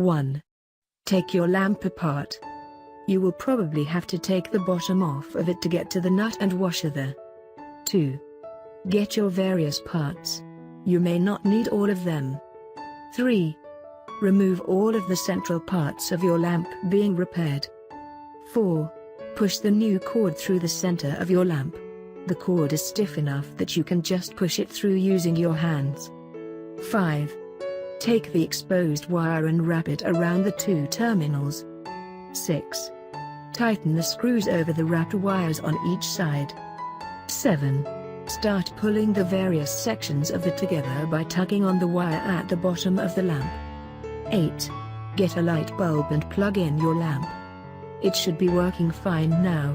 1. Take your lamp apart. You will probably have to take the bottom off of it to get to the nut and washer there. 2. Get your various parts. You may not need all of them. 3. Remove all of the central parts of your lamp being repaired. 4. Push the new cord through the center of your lamp. The cord is stiff enough that you can just push it through using your hands. 5. Take the exposed wire and wrap it around the 2 terminals. 6. Tighten the screws over the wrapped wires on each side. 7. Start pulling the various sections of it together by tugging on the wire at the bottom of the lamp. 8. Get a light bulb and plug in your lamp. It should be working fine now.